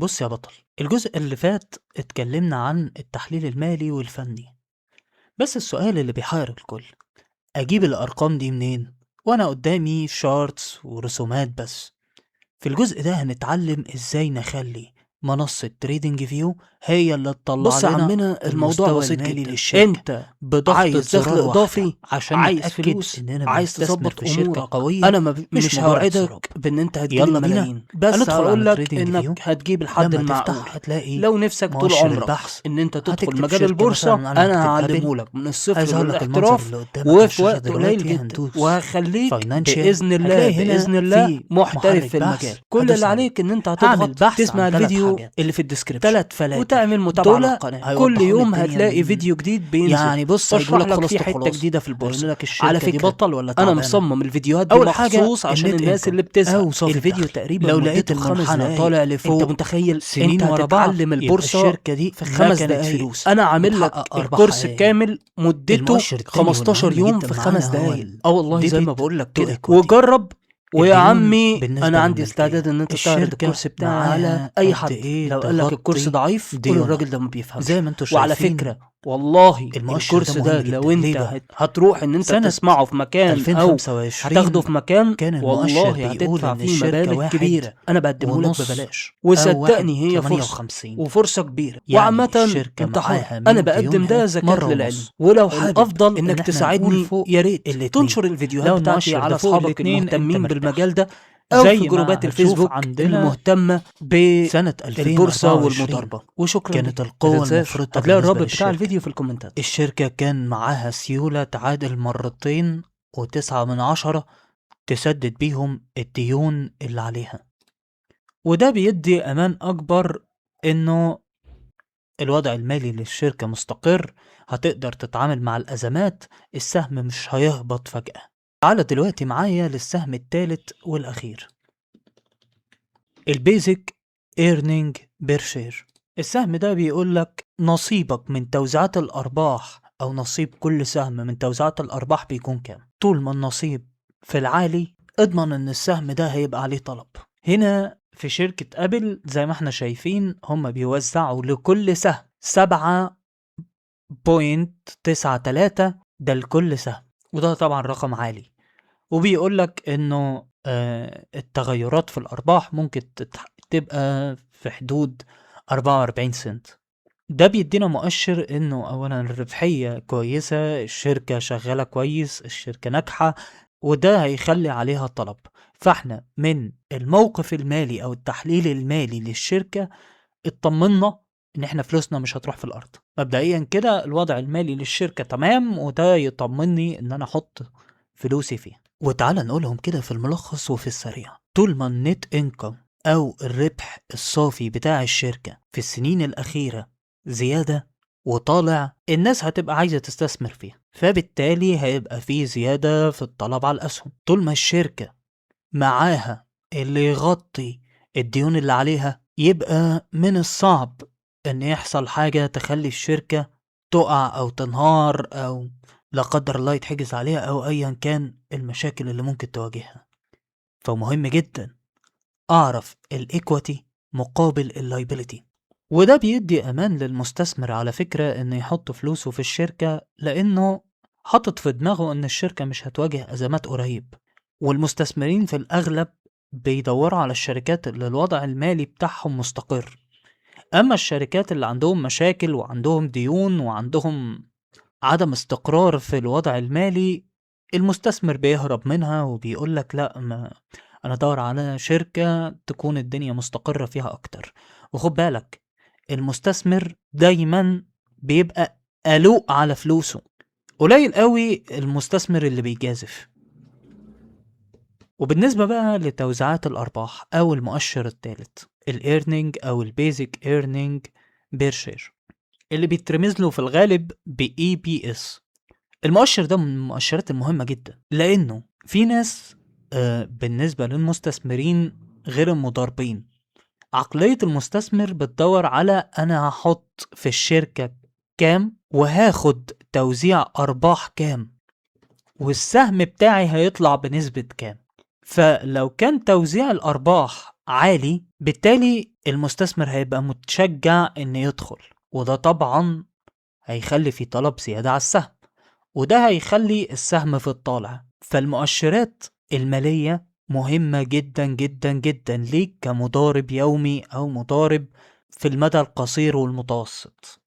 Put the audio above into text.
بص يا بطل، الجزء اللي فات اتكلمنا عن التحليل المالي والفني. بس السؤال اللي بيحير الكل، اجيب الارقام دي منين وانا قدامي شارتس ورسومات بس؟ في الجزء ده هنتعلم ازاي نخلي منصة تريدنج فيو هي اللي تطلع بص يا لنا عمنا، الموضوع المستوى بسيط المالي جدا. للشركة انت بضغطة عايز دخل زرار واحدة اضافي، عشان عايز نتأكد فلوس، اننا عايز بنستثمر تظبط في شركة امورك. قوية انا مش مش مجرد سراب. هوعدك بان انت هتجيب يلا بينا الملايين، بس هندخل على هقولك تريدنج انك فيو. هتجيب الحد لما المعقول. تفتح هتلاقي لو نفسك طول مؤشر عمرك البحث، ان انت تدخل هتكتب مجال شركة البورصة، مثلا، انا انا هكتب ابل. هعلمهولك من الصفر هيظهر لك المنظر للاحتراف اللي قدامك على وفي الشاشة وقت قليل دلوقتي. جدا، هندوس وهخليك فاينانشال، باذن الله هتلاقي هنا باذن الله في محترف محرك في بحث المجال. كل هدوس اللي عليه. عليك ان انت هعمل هتضغط بحث تسمع عن 3 الفيديو حاجات، اللي في الديسكريبشن 3 فلاتر وتعمل متابعة دول للقناة. كل هيوضحوا لي يوم الدنيا هتلاقي فيديو جديد بينزل يعني بص بشرح هيقولك لك خلاص فيه حتة الخلاصة، جديدة في البورصة. هيقول لك على الشركة دي فكرة بطل ولا انا تعبانة. مصمم الفيديوهات دي اول حاجة مخصوص عشان النت الناس انكم اللي بتزهق. او صافي الفيديو الدخل. تقريبا لو لقيت مدته 5 المنحنى دقايق. طالع انت لفوق متخيل سنين انت ورا بعض هتتعلم يبقى البورصة الشركة دي في ما 5 كانت دقايق؟ فلوس انا عامل لك ومحقق ارباح الكورس حقيقية. كامل مدته المؤشر التاني 15 والمهم يوم جدا في معانا 5 هو دقايق. والله زي ما الديبت بقول لك تو كده، ايكويتي. وجرب. ويا الديون عمي بالنسبة انا عندي للملكية، استعداد ان انت تعرض الشركة الكورس بتاعي على معاها اي قد حد. ايه لو قال لك الكورس تغطي ضعيف قول ديونها. الراجل ده ما بيفهمش. زي ما انتوا وعلى شايفين فكرة والله المؤشر ده الكورس مهم ده جدا. لو ليه انت بقى؟ هتروح ان انت سنة تسمعه في مكان او 2025 هتاخده في مكان، كان المؤشر والله بيقول هتدفع ان فيه الشركة مبالغ كبيرة. انا بقدمه لك 1.5 ببلاش، او وصدقني هي فرصة 1.58. وفرصة كبيرة. يعني وعامة الشركة انت حر، معاها انا من بقدم ده ديونها زكاة مرة للعلم. ونص. ولو حابب الافضل انك ان احنا نقول تساعدني فوق يا ريت الاتنين. تنشر الفيديوهات لو بتاعتي المؤشر على ده فوق اصحابك الاتنين انت المهتمين مرتاح. بالمجال ده، او زي في جروبات ما هتشوف الفيسبوك عندنا المهتمة سنة بالبورصة 2024 والمضاربة. وشكرا كانت ليك. ما القوة تنساش المفرطة هتلاقي بالنسبة الرابط بتاع للشركة. الفيديو في الكومنتات. الشركة كان معاها سيولة تعادل 2.9 تسدد بيهم الديون اللي عليها، وده بيدي أمان أكبر إنه الوضع المالي للشركة مستقر، هتقدر تتعامل مع الأزمات، السهم مش هيهبط فجأة. تعال دلوقتي معايا للسهم الثالث والأخير، البيزك ايرنينج بير شير. السهم ده بيقولك نصيبك من توزيعات الأرباح أو نصيب كل سهم من توزيعات الأرباح بيكون كام. طول ما النصيب في العالي اضمن ان السهم ده هيبقى عليه طلب. هنا في شركة أبل زي ما احنا شايفين هم بيوزعوا لكل سهم 7.93 ده لكل سهم، وده طبعا رقم عالي. وبيقولك انه التغيرات في الأرباح ممكن تبقى في حدود 44 سنت. ده بيدينا مؤشر انه اولا الربحية كويسة، الشركة شغالة كويس، الشركة ناجحة، وده هيخلي عليها طلب. فاحنا من الموقف المالي او التحليل المالي للشركة اطمنا ان احنا فلوسنا مش هتروح في الارض. مبدئيا كده الوضع المالي للشركة تمام، وده يطمني ان انا احط فلوسي فيه. وتعالى نقولهم كده في الملخص وفي السريع. طول ما النت انكم او الربح الصافي بتاع الشركة في السنين الاخيرة زيادة وطالع، الناس هتبقى عايزة تستثمر فيها، فبالتالي هيبقى فيه زيادة في الطلب على الأسهم. طول ما الشركة معاها اللي يغطي الديون اللي عليها، يبقى من الصعب ان يحصل حاجة تخلي الشركة تقع او تنهار او لا قدر الله يتحجز عليها او ايا كان المشاكل اللي ممكن تواجهها. فمهم جدا اعرف الايكويتي مقابل اللايبيليتي، وده بيدي امان للمستثمر على فكرة انه يحط فلوسه في الشركة، لانه حاطط في دماغه ان الشركة مش هتواجه ازمات قريب. والمستثمرين في الاغلب بيدوروا على الشركات اللي الوضع المالي بتاعهم مستقر. اما الشركات اللي عندهم مشاكل وعندهم ديون وعندهم عدم استقرار في الوضع المالي، المستثمر بيهرب منها وبيقولك لا، ما انا دور على شركة تكون الدنيا مستقرة فيها اكتر. وخد بالك المستثمر دايما بيبقى قلوق على فلوسه، قليل قوي المستثمر اللي بيجازف. وبالنسبة بقى لتوزيعات الارباح او المؤشر الثالث، الايرنينج او البيزك ايرنينج بير شير، اللي بيترمز له في الغالب ب EPS. المؤشر ده من المؤشرات المهمة جدا، لأنه في ناس بالنسبة للمستثمرين غير المضاربين، عقلية المستثمر بتدور على أنا هحط في الشركة كام وهاخد توزيع أرباح كام والسهم بتاعي هيطلع بنسبة كام. فلو كان توزيع الأرباح عالي، بالتالي المستثمر هيبقى متشجع إنه يدخل، وده طبعا هيخلي في طلب زيادة على السهم، وده هيخلي السهم في الطالع. فالمؤشرات المالية مهمة جدا جدا جدا ليك كمضارب يومي أو مضارب في المدى القصير والمتوسط.